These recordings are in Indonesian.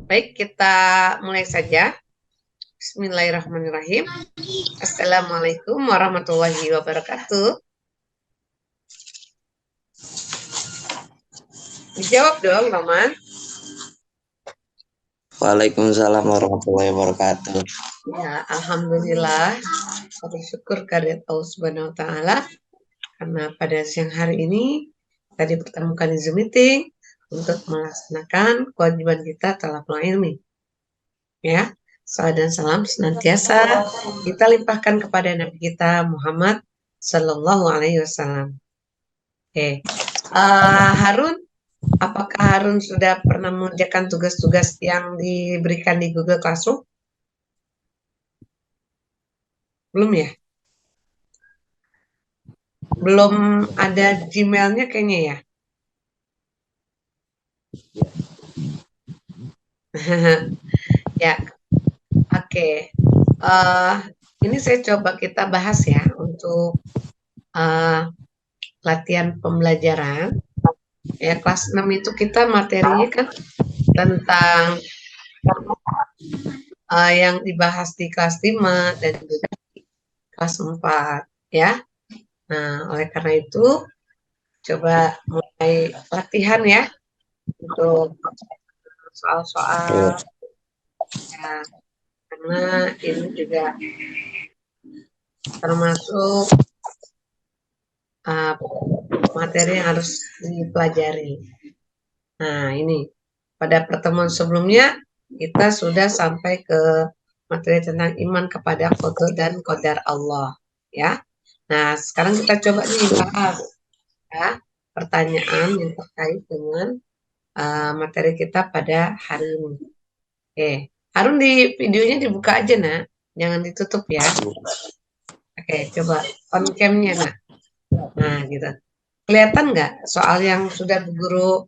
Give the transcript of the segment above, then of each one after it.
Baik, kita mulai saja. Bismillahirrahmanirrahim. Assalamualaikum warahmatullahi wabarakatuh. Dijawab dong, Roman. Waalaikumsalam warahmatullahi wabarakatuh. Ya, alhamdulillah. Bersyukur kehadirat Allah Subhanahu wa taala karena pada siang hari ini kita dipertemukan di Zoom meeting untuk melaksanakan kewajiban kita talabul ilmi. Ya, salam dan salam senantiasa kita limpahkan kepada Nabi kita Muhammad Sallallahu Alaihi Wasallam. Oke, Harun, apakah Harun sudah pernah mengerjakan tugas-tugas yang diberikan di Google Classroom? Belum ya? Belum ada Gmail-nya kayaknya ya? Ya, oke. Ini saya coba kita bahas ya untuk latihan pembelajaran. Ya, kelas 6 itu kita materinya kan tentang yang dibahas di kelas 5 dan juga kelas 4 ya. Nah, oleh karena itu coba mulai latihan ya untuk soal-soal ya, karena ini juga termasuk materi yang harus dipelajari. Nah, ini pada pertemuan sebelumnya kita sudah sampai ke materi tentang iman kepada qada dan qadar Allah ya. Nah, sekarang kita coba nih bahas ya pertanyaan yang terkait dengan materi kita pada hari ini. Oke, Harun di videonya dibuka aja nak, jangan ditutup ya. Oke, coba on cam-nya nak. Nah, gitu. Kelihatan nggak soal yang sudah Bu Guru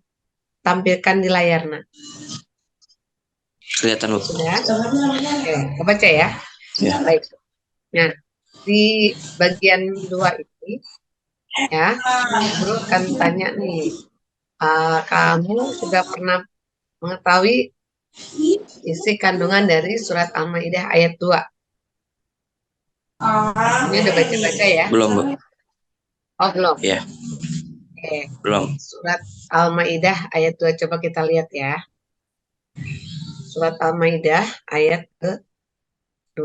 tampilkan di layar nak? Kelihatan, Bu. Sudah? Oke, kebaca ya. Ya. Baik. Nah, di bagian 2 ini ya, Guru akan tanya nih, kamu sudah pernah mengetahui isi kandungan dari surat Al-Maidah ayat 2? Ini udah baca-baca ya? Belum, Bu. Oh, belum? Ya, Oke. belum. Surat Al-Maidah ayat 2, coba kita lihat ya. Surat Al-Maidah ayat ke-2.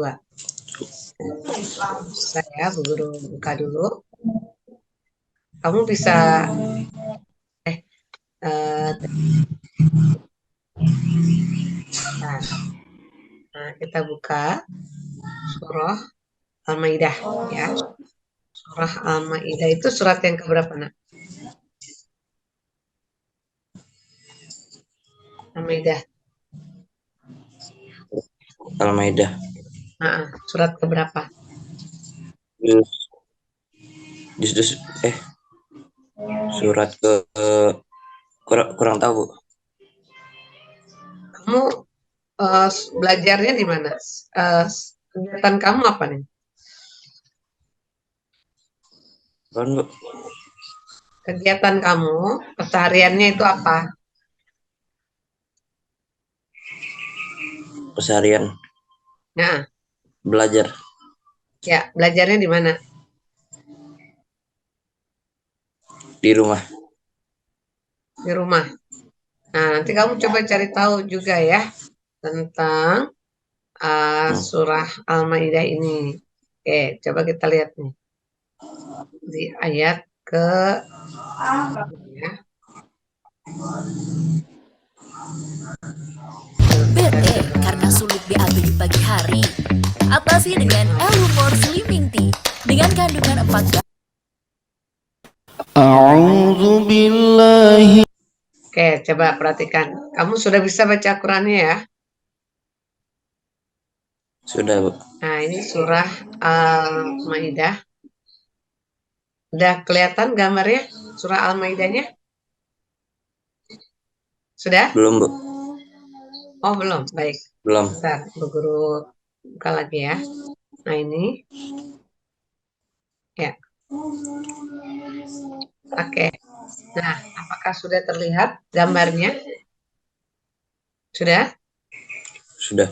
Saya Bu Guru buka dulu. Kamu bisa nah, kita buka surah Al-Maidah ya. Surah Al-Maidah itu surat yang keberapa nak? Al-Maidah. Al-Maidah. Surat keberapa? Surat ke kurang tahu, Bu. Kamu belajarnya di mana? Kegiatan kamu apa nih? Kan, Bu. Kegiatan kamu, kesehariannya itu apa? Keseharian Nah, belajar ya belajarnya di mana? di rumah. Di rumah. Nah, nanti kamu coba cari tahu juga ya tentang surah Al-Maidah ini. Oke, coba kita lihat nih. Di ayat ke ya. Bete karena sulit BAB di pagi hari. Atasi dengan Elumor Slimming Tea dengan kandungan 4 gram. A'udzu billahi. Oke, coba perhatikan. Kamu sudah bisa baca Qurannya ya? Sudah, Bu. Nah, ini surah Al-Maidah. Udah kelihatan gambarnya? Surah Al-Maidahnya? Sudah? Belum, Bu. Oh, belum. Baik. Belum. Bentar, Bu Guru buka lagi ya. Nah, ini. Ya. Oke. Nah, apakah sudah terlihat gambarnya? Sudah? Sudah.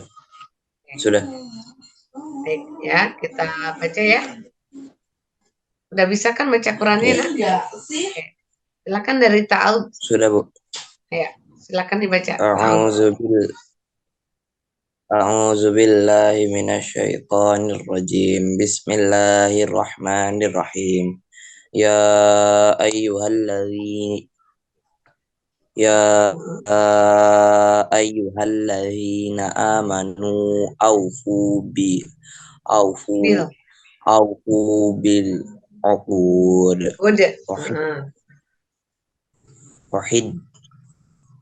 Sudah. Baik ya, kita baca ya. Udah bisa kan baca Qurannya, Nak? Oke. Silakan dari Ta'awud. Sudah, Bu. Ya, silakan dibaca. Ta'awud. A'udzu billahi minasyaitonir rajim. Bismillahirrahmanirrahim. Ya ayyuhalladzina amanu aufu Bil. bil uqud. Udah. Wahid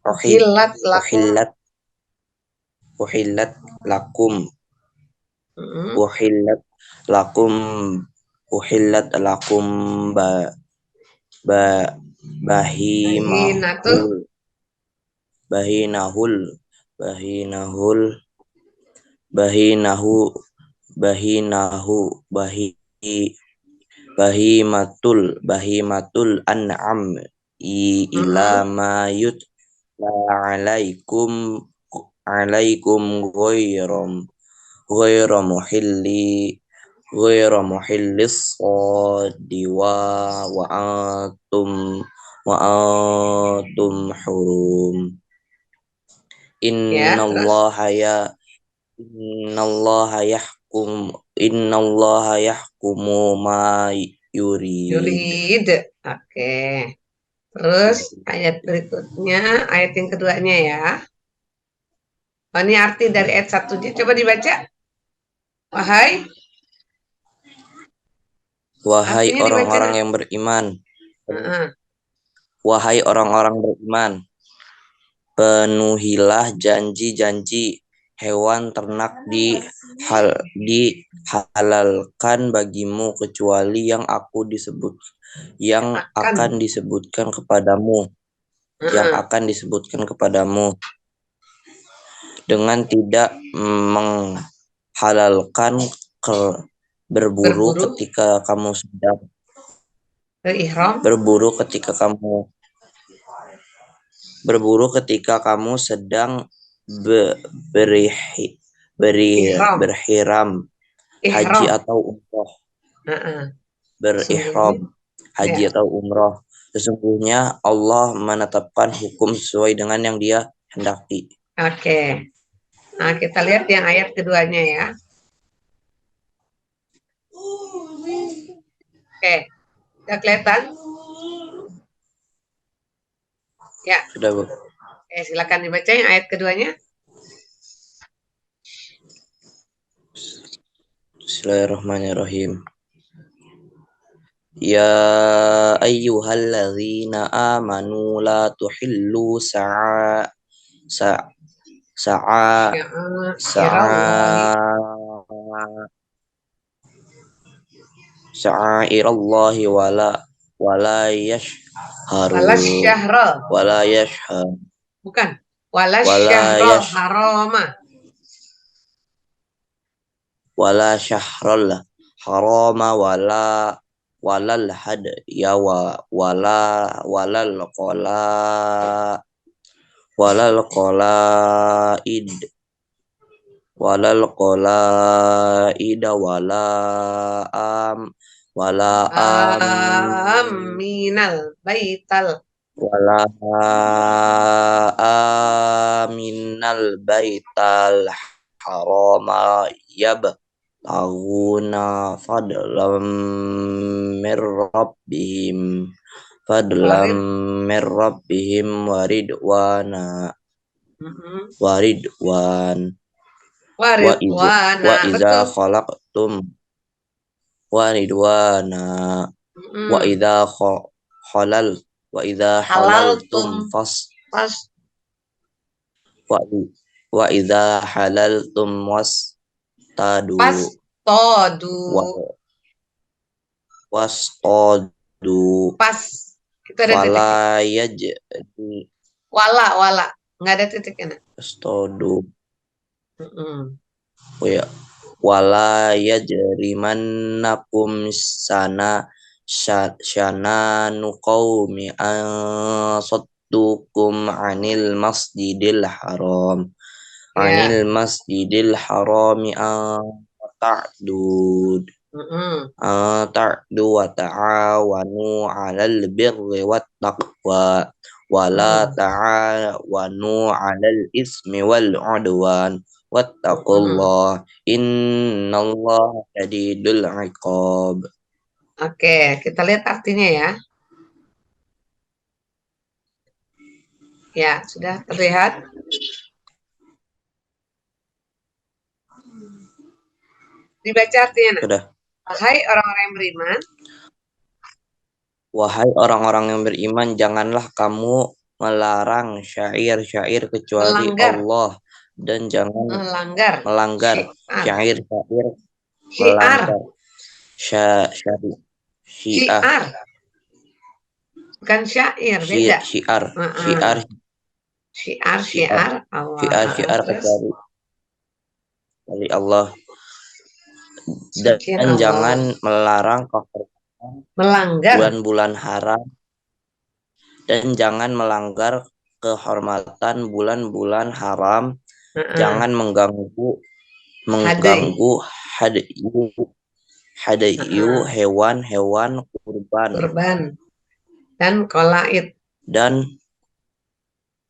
Hilat lakum. uhillat lakum Mm-mm. uhillat lakum Bahinatul. bahinahul bahimatul an'am ila ma yutla alaikum ghairu muhillis sadi wa antum hurum. Innallaha yahkumu ma yurid. Oke. Terus ayat berikutnya, ayat yang keduanya ya. Oh, ini arti dari ayat 1-nya. Coba dibaca. Wahai orang-orang yang beriman. Wahai orang-orang beriman, penuhilah janji-janji hewan ternak dihalalkan bagimu kecuali yang akan disebutkan kepadamu, dengan tidak menghalalkan berburu ketika kamu sedang berihram haji atau umroh. Haji atau umroh. Sesungguhnya Allah menetapkan hukum sesuai dengan yang Dia hendaki. Oke. Nah, kita lihat yang ayat keduanya ya. Oke. Udah kelihatan? Ya. Sudah, Bu. Oke, silakan dibaca yang ayat keduanya. Bismillahirrahmanirrahim. Ya ayyuhalladzina amanu la tuhillu sa'airallahi wala yashharu bukan wala syahrul harama wala syahrul harama walal hadya walal qalaid minal baital harama yabtaghuna fadlam mir rabbihim waridwan wa idza khalaqtum waridwana wa idza halaltum wastadu pas itu ada wala nggak ada titiknya. Wastadu wala yajrimannakum syananu qaumi an saddukum anil masjidil haram anil masjidil harami ta'dud ta'du wa ta'awanu 'alal birri wat taqwa wa la ta'awanu 'alal ismi wal 'udwan wattaqullah innallaha syadidul 'iqab. Oke, kita lihat artinya ya. Ya, sudah terlihat. Dibaca artinya. Sudah. Wahai orang-orang yang beriman. Wahai orang-orang yang beriman, janganlah kamu melarang syair-syair kecuali Melanggar. Allah, dan jangan melanggar syair-syair, melanggar syiar. Bukan syair, beda. Syiar kecuali dari Allah, dan jangan melarang melanggar bulan-bulan haram, dan jangan melanggar kehormatan bulan-bulan haram. Jangan mengganggu hadayu hewan-hewan kurban dan qolaid dan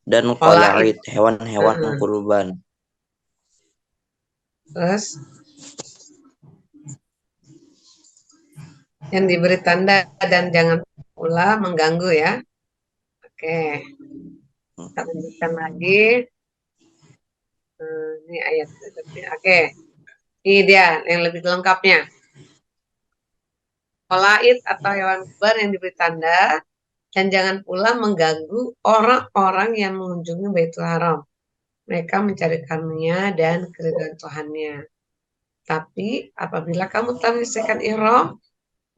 qolaid hewan-hewan kurban. Terus yang diberi tanda dan jangan pula mengganggu ya. Oke, kita lanjutkan lagi. Ini ayat. Oke, ini dia yang lebih lengkapnya. Qolaid atau hewan kurban yang diberi tanda dan jangan pula mengganggu orang-orang yang mengunjungi Baitul Haram. Mereka mencari karunia dan keridhaan Tuhannya. Tapi apabila kamu telah menyelesaikan ihram,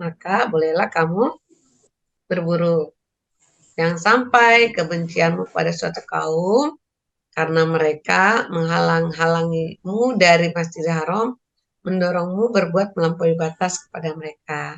maka bolehlah kamu berburu. Jangan sampai kebencianmu pada suatu kaum karena mereka menghalang-halangimu dari Masjidil Haram, mendorongmu berbuat melampaui batas kepada mereka.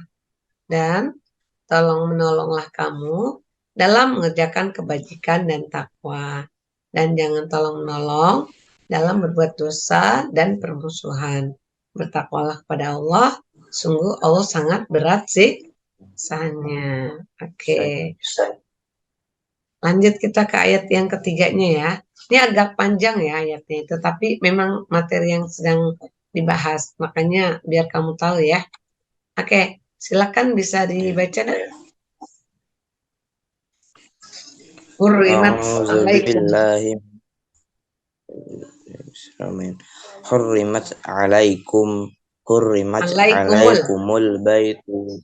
Dan tolong-menolonglah kamu dalam mengerjakan kebajikan dan takwa. Dan jangan tolong-menolong dalam berbuat dosa dan permusuhan. Bertakwalah kepada Allah. Sungguh Allah sangat berat siksanya. Oke. Lanjut kita ke ayat yang ketiganya ya. Ini agak panjang ya ayatnya itu, tapi memang materi yang sedang dibahas. Makanya biar kamu tahu ya. Oke, silakan bisa dibaca dah. Hurrimat alaikum. Hurrimat alaikumul baitu.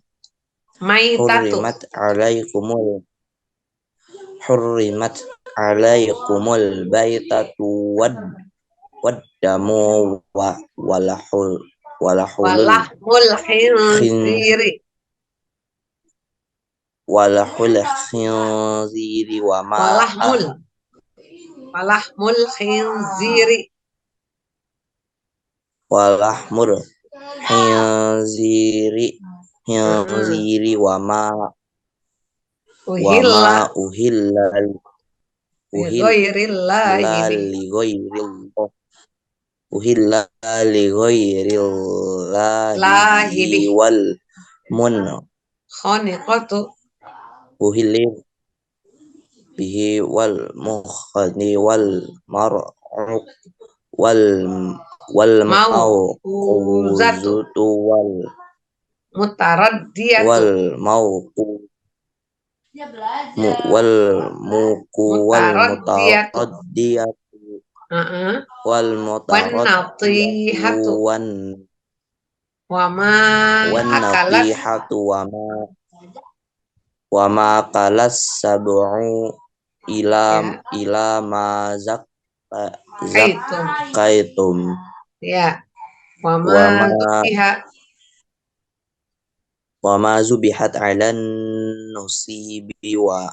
Hurrimat alaikumul baitatu waddamu walahul khinziri walahmul khinziri wa ma uhilla lighairillahi wal munkhaniqatu uhilli bihi wal mukhani wal mar'u wal mauquzatu wal mutaraddiyatu wal mauqu wal muqu wal mutaraddiyatu wal mutaraddiyatu wa ma akalas sab'u ila ma zakaitum ya wa ma zubihat 'alan nusibi wa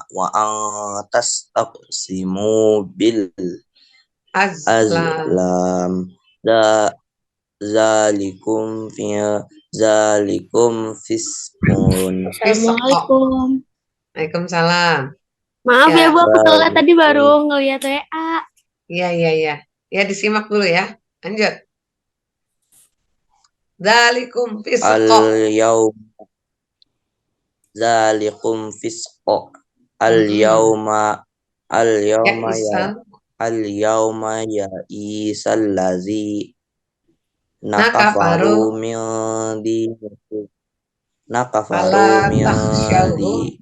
tastaqsimu bil azlam zalikum fiskun. Assalamualaikum. Waalaikumsalam. Maaf ya Bu, aku telat tadi baru ngeliat WA. Iya. Ya, disimak dulu ya. Lanjut. Dzalikum fisq. Al-yaum zalikum fisqo. Al-yauma Ya, al-yauma ya isal. al-yauma ya isal lazi Nakafaru nakafaru min dinikum nakafaru fala min takhsyawhum di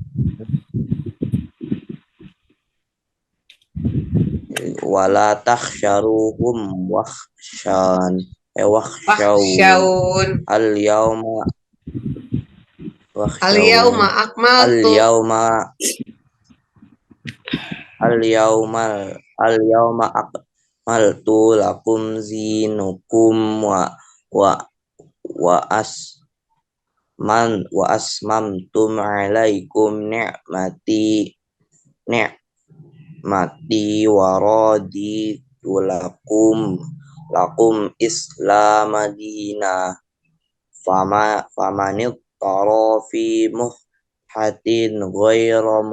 wala takhsyaruhum wakhshan wakhshaw wakhsyawun. al-yauma Al-yauma wakhshawun akmaltu al-yauma al-yauma akmaltu lakum zinukum wa wa asmamtum alaikum ni'mati wa raditu lakum islam madina famanit tara fi muhatin ghairu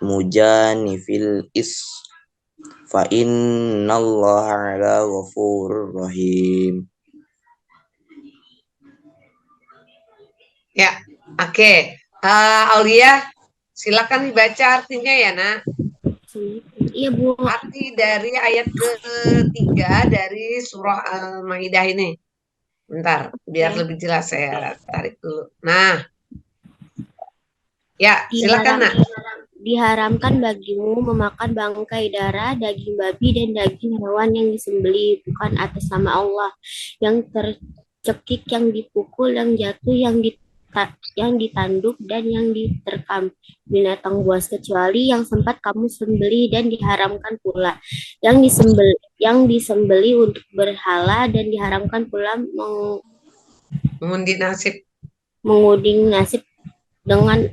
mujanifil fa innallaha ala ghafurur rahim. ya. Oke. Aulia, silakan dibaca artinya ya, Nak. Iya, Bu. Arti dari ayat ketiga dari surah Al-Maidah ini. Bentar, biar lebih jelas saya tarik dulu. Nah, ya, silakan, Nak. Diharamkan bagimu memakan bangkai darah, daging babi, dan daging hewan yang disembelih bukan atas nama Allah, yang tercekik, yang dipukul, yang jatuh, yang ditanduk, dan yang diterkam binatang buas, kecuali yang sempat kamu sembelih, dan diharamkan pula yang disembelih untuk berhala, dan diharamkan pula Mengundi nasib. menguding nasib dengan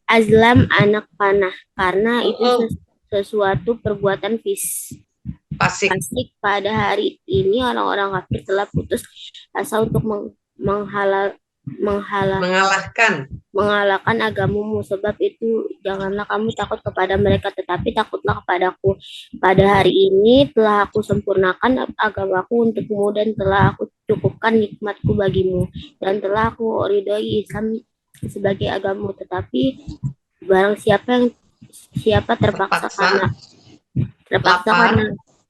azlam anak panah, karena itu sesuatu perbuatan Fasik. Pada hari ini orang-orang kafir telah putus asa untuk mengalahkan agamamu. Sebab itu janganlah kamu takut kepada mereka, tetapi takutlah kepadaku. Pada hari ini telah aku sempurnakan agamaku untukmu, dan telah aku cukupkan nikmatku bagimu, dan telah aku ridhoi Islam sebagai agamamu. Tetapi barang siapa terpaksa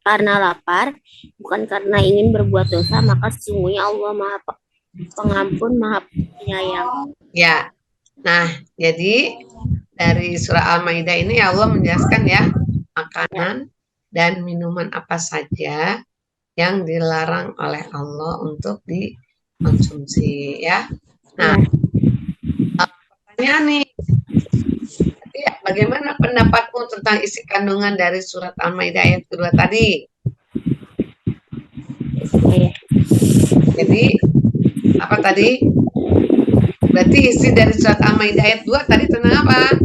karena lapar, bukan karena ingin berbuat dosa, maka sesungguhnya Allah Maha Pengampun, Maha Penyayang. Ya. Nah, jadi dari surah Al-Maidah ini Allah menjelaskan ya, makanan dan minuman apa saja yang dilarang oleh Allah untuk dikonsumsi ya. Nah, pertanyaan nih, bagaimana pendapatmu tentang isi kandungan dari surat Al-Maidah ayat kedua tadi? Jadi apa tadi? Berarti isi dari surat Al-Maidah ayat 2 tadi tentang apa?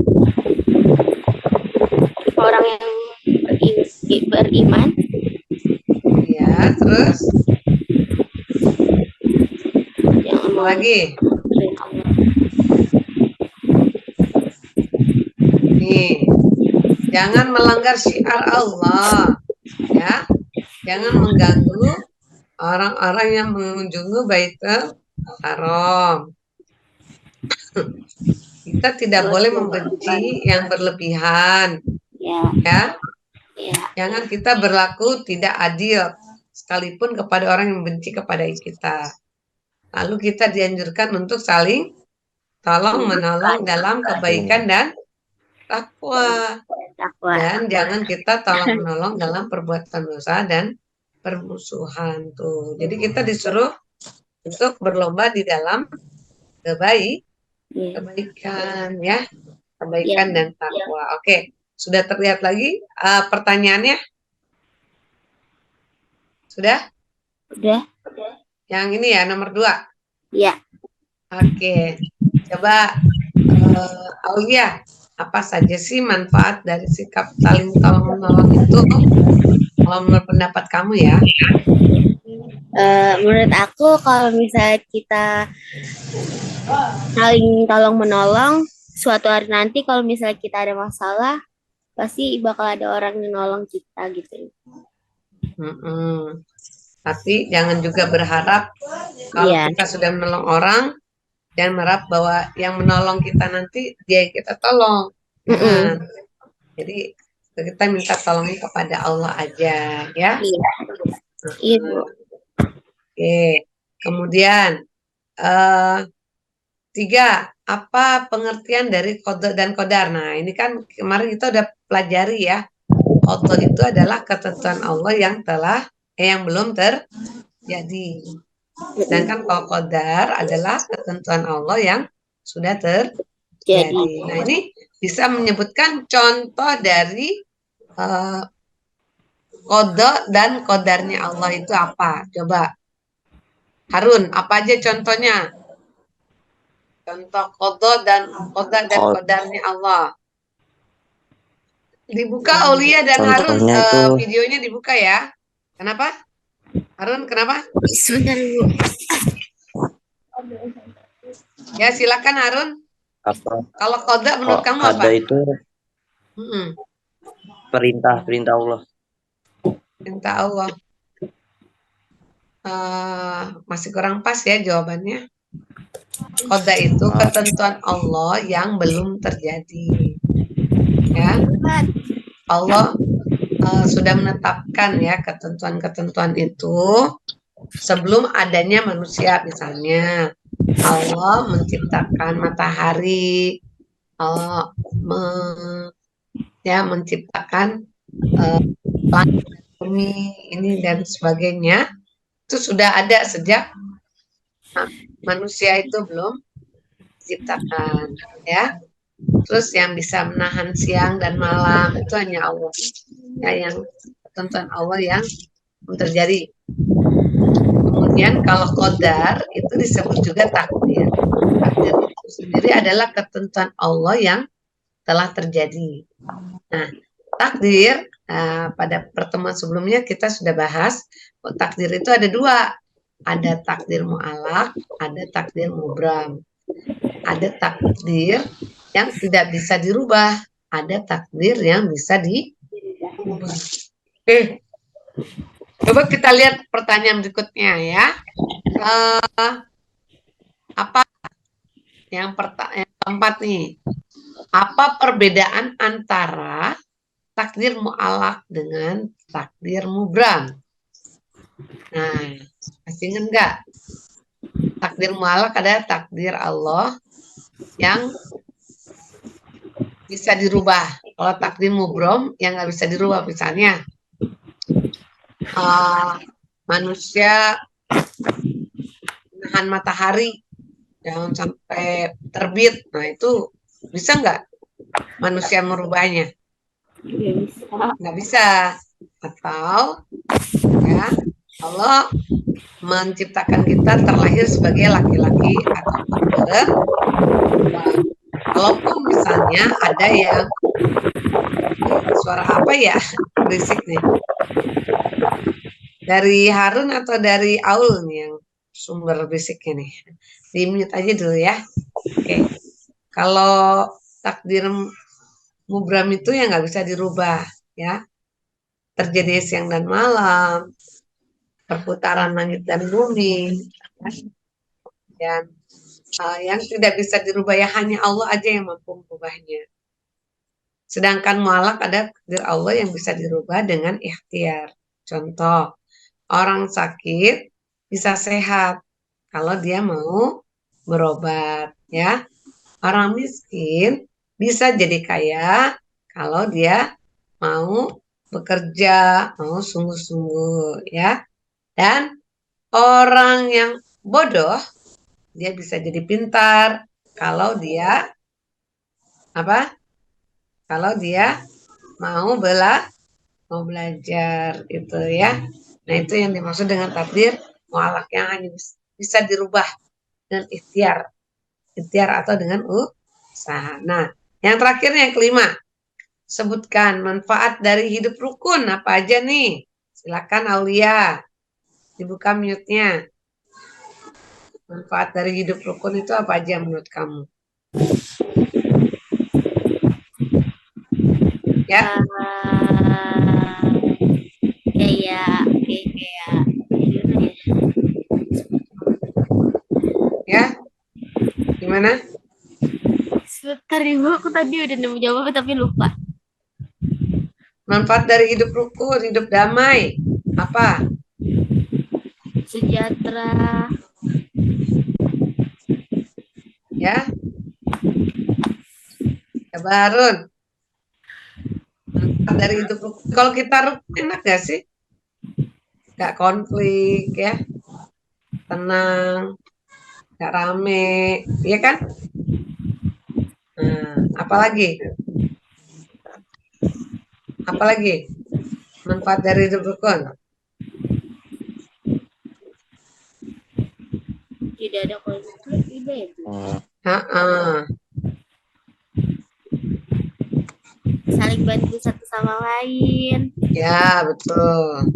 Orang yang beriman. Ya, terus? Yang apa lagi? Nih, jangan melanggar syiar Allah, ya. Jangan mengganggu orang-orang yang mengunjungi Baitul Haram. Kita tidak boleh membenci yang berlebihan, ya. Jangan kita berlaku tidak adil, sekalipun kepada orang yang benci kepada kita. Lalu kita dianjurkan untuk saling tolong menolong dalam kebaikan dan takwa. Dan jangan kita tolong menolong dalam perbuatan dosa dan permusuhan tuh. Jadi kita disuruh untuk berlomba di dalam kebaikan ya, kebaikan dan takwa. Oke, sudah terlihat lagi pertanyaannya? Sudah? Sudah. Yang ini ya, nomor 2? Iya. Oke, coba Aulia, apa saja sih manfaat dari sikap saling tolong-menolong itu? Kalau menurut pendapat kamu ya? Menurut aku kalau misalnya kita saling tolong-menolong, suatu hari nanti kalau misalnya kita ada masalah, pasti bakal ada orang yang nolong kita gitu. Mm-mm. Tapi jangan juga berharap kalau Iya. kita sudah menolong orang, jangan berharap bahwa yang menolong kita nanti dia yang kita tolong. Jangan. Jadi kita minta tolongnya kepada Allah aja, ya. Iya. Iya, Bu. Oke. Kemudian 3, apa pengertian dari qada dan qadar? Nah, ini kan kemarin kita udah pelajari ya. Qada itu adalah ketentuan Allah yang yang belum terjadi. Sedangkan kalau qadar adalah ketentuan Allah yang sudah terjadi. Nah, ini bisa menyebutkan contoh dari qada dan qadarnya Allah itu apa? Coba. Harun, apa aja contohnya? Contoh qada dan qadarnya Allah. Dibuka Aulia dan Harun, Contohnya itu videonya dibuka ya. Kenapa? Harun, kenapa? Sebentar, Bu. Ya, silakan Harun. apa? Kalau qada menurut kamu apa? Qada itu Mm-mm. perintah Allah. Minta Allah. Masih kurang pas ya jawabannya. Qada itu ketentuan Allah yang belum terjadi. Ya, Allah sudah menetapkan ya ketentuan-ketentuan itu sebelum adanya manusia. Misalnya Allah menciptakan matahari, Allah menciptakan langit, bumi ini dan sebagainya. Itu sudah ada sejak manusia itu belum diciptakan, ya. Terus yang bisa menahan siang dan malam itu hanya Allah, ya, yang ketentuan Allah yang terjadi. Kemudian kalau qadar itu disebut juga takdir. Takdir itu sendiri adalah ketentuan Allah yang telah terjadi. Nah, takdir pada pertemuan sebelumnya kita sudah bahas takdir itu ada 2. Ada takdir mu'alaq, ada takdir mubram. Ada takdir yang tidak bisa dirubah, ada takdir yang bisa dirubah. Oke, coba kita lihat pertanyaan berikutnya ya. Apa yang keempat nih? Apa perbedaan antara takdir mu'alaq dengan takdir mubram? Nah, masih ingat nggak? Takdir mu'alaq adalah takdir Allah yang bisa dirubah. Kalau takdir mubrom yang nggak bisa dirubah, misalnya manusia menahan matahari jangan sampai terbit. Nah, itu bisa nggak manusia merubahnya? Nggak bisa. Atau ya Allah menciptakan kita terlahir sebagai laki-laki atau perempuan. Walaupun misalnya ada yang suara apa ya berisik nih, dari Harun atau dari Aul nih yang sumber berisiknya nih, di mute aja dulu ya. Oke. Kalau takdir mubram itu yang nggak bisa dirubah ya, terjadi siang dan malam, perputaran langit dan bumi, dan yang tidak bisa dirubah ya hanya Allah aja yang mampu merubahnya. Sedangkan mu'alaq ada takdir Allah yang bisa dirubah dengan ikhtiar. Contoh, orang sakit bisa sehat kalau dia mau berobat, ya. Orang miskin bisa jadi kaya kalau dia mau bekerja, mau sungguh-sungguh, ya. Dan orang yang bodoh dia bisa jadi pintar kalau dia apa? Kalau dia mau belajar itu ya. Nah, itu yang dimaksud dengan takdir mu'alaq yang hanya bisa dirubah dengan ikhtiar. Ikhtiar atau dengan usaha. Nah, yang terakhirnya yang kelima. Sebutkan manfaat dari hidup rukun apa aja nih? Silakan Aulia. Dibuka mute-nya. Manfaat dari hidup rukun itu apa aja menurut kamu? Ya, kayak gimana ya? ya. Gimana? Sebentar ibu, aku tadi udah nemu jawaban tapi lupa. Manfaat dari hidup rukun, hidup damai. Apa? Sejahtera. Ya. Coba Harun. Manfaat dari hidup rukun. Kalau kita rukun enak gak sih? Gak konflik ya. Tenang. Gak rame. Iya kan? Nah, apalagi? Apalagi? Manfaat dari hidup rukun. Tidak ada konflik, ibu. Saling bantu satu sama lain. Ya, betul.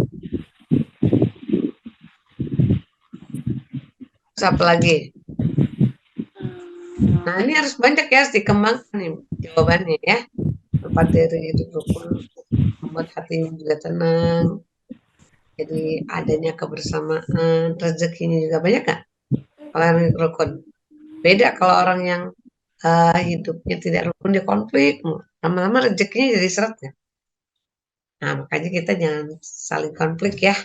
Terus apa lagi? Nah, ini harus banyak ya, harus dikembangkan nih jawabannya ya. Manfaat dari hidup rukun membuat hati juga tenang. Jadi adanya kebersamaan, rezekinya juga banyak gak? Kalau yang rukun. Beda kalau orang yang hidupnya tidak rukun, dia konflik. Lama-lama rezekinya jadi seret ya. Nah, makanya kita jangan saling konflik ya.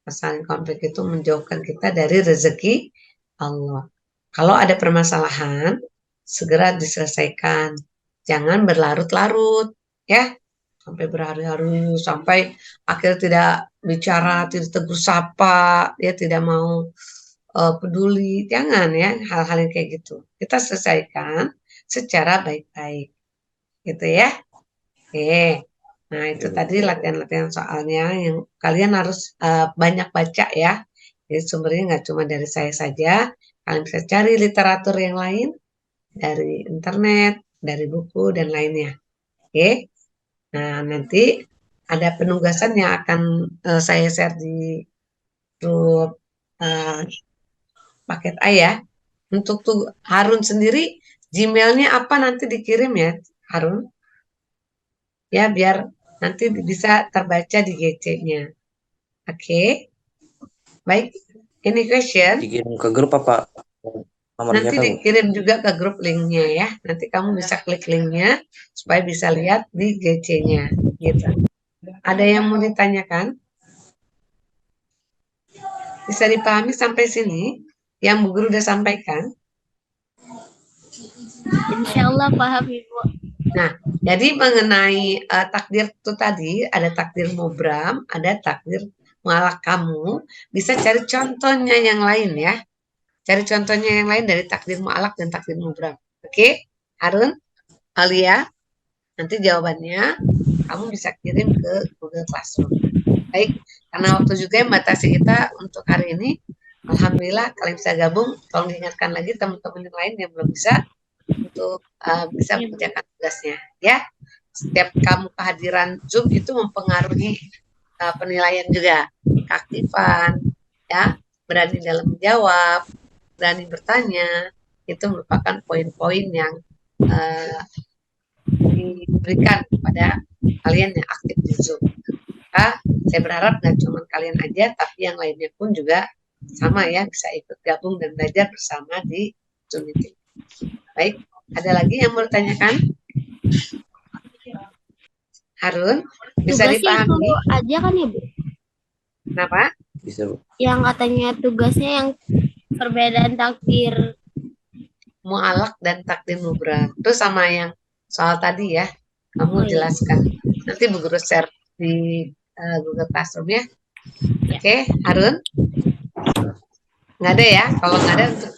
Saling konflik itu menjauhkan kita dari rezeki Allah. Kalau ada permasalahan, segera diselesaikan. Jangan berlarut-larut, ya. Sampai berhari-hari, sampai akhirnya tidak bicara, tidak tegur sapa, dia tidak mau peduli. Jangan ya, hal-hal yang kayak gitu. Kita selesaikan secara baik-baik. Gitu ya. Oke. Nah, itu tadi latihan-latihan soalnya yang kalian harus banyak baca ya. Jadi sumbernya nggak cuma dari saya saja. Kalian bisa cari literatur yang lain dari internet, dari buku, dan lainnya. Oke. Nah, nanti ada penugasan yang akan saya share di grup paket A ya. Untuk tuh Harun sendiri, Gmailnya apa nanti dikirim ya, Harun? Ya, biar nanti bisa terbaca di GC-nya. Oke. Baik. Any question? Dikirim ke grup apa nomornya Nanti tahu? dikirim juga ke grup linknya ya. Nanti kamu bisa klik linknya supaya bisa lihat di GC-nya. Gitu. Ada yang mau ditanyakan? Bisa dipahami sampai sini? Yang Bu Guru udah sampaikan? Insya Allah paham ibu. Nah, jadi mengenai takdir itu tadi, ada takdir mubram, ada takdir mualak kamu. Bisa cari contohnya yang lain ya. Cari contohnya yang lain dari takdir mualak dan takdir mubram. Oke, Harun, Alia, nanti jawabannya kamu bisa kirim ke Google Classroom. Baik, karena waktu juga yang membatasi kita untuk hari ini. Alhamdulillah kalian bisa gabung. Tolong diingatkan lagi teman-teman yang lain yang belum bisa untuk bisa mengerjakan tugasnya. Ya, setiap kamu kehadiran Zoom itu mempengaruhi penilaian juga, keaktifan, ya, berani dalam menjawab, berani bertanya, itu merupakan poin-poin yang diberikan kepada kalian yang aktif di Zoom. Maka saya berharap nggak cuma kalian aja, tapi yang lainnya pun juga sama ya, bisa ikut gabung dan belajar bersama di Zoom meeting. Baik, ada lagi yang mau ditanyakan? Harun, bisa Tugasnya dipahami? itu aja kan ya Bu? Kenapa? Bisa, Bu. Yang katanya tugasnya yang perbedaan takdir. Mu'alak dan takdir mubram. Itu sama yang soal tadi ya. Kamu jelaskan. Nanti Bu Guru share di Google Classroom ya. Oke, Harun? Nggak ada ya? Kalau nggak ada untuk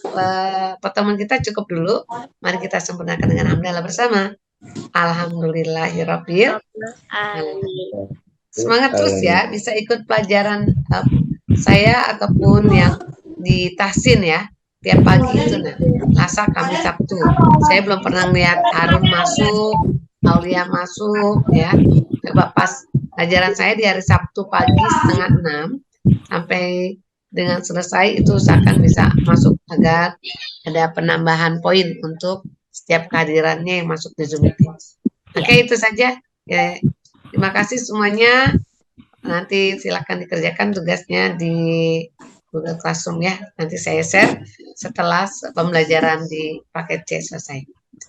pertemuan kita cukup dulu. Mari kita sempurnakan dengan hamdalah bersama. Alhamdulillahirabbil alamin. Semangat terus ya, bisa ikut pelajaran saya ataupun yang di Tahsin ya, tiap pagi itu nah, Selasa, Kamis, Sabtu. Saya belum pernah lihat Harun masuk, Aulia masuk ya. Coba pas pelajaran saya di hari Sabtu pagi 5:30 sampai dengan selesai itu usahakan bisa masuk agar ada penambahan poin untuk setiap kehadirannya yang masuk di Zoom meeting. Oke, itu saja. Ya, terima kasih semuanya. Nanti silakan dikerjakan tugasnya di Google Classroom ya. Nanti saya share setelah pembelajaran di paket C selesai.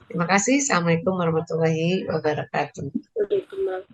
Terima kasih. Assalamualaikum warahmatullahi wabarakatuh. Waalaikumsalam.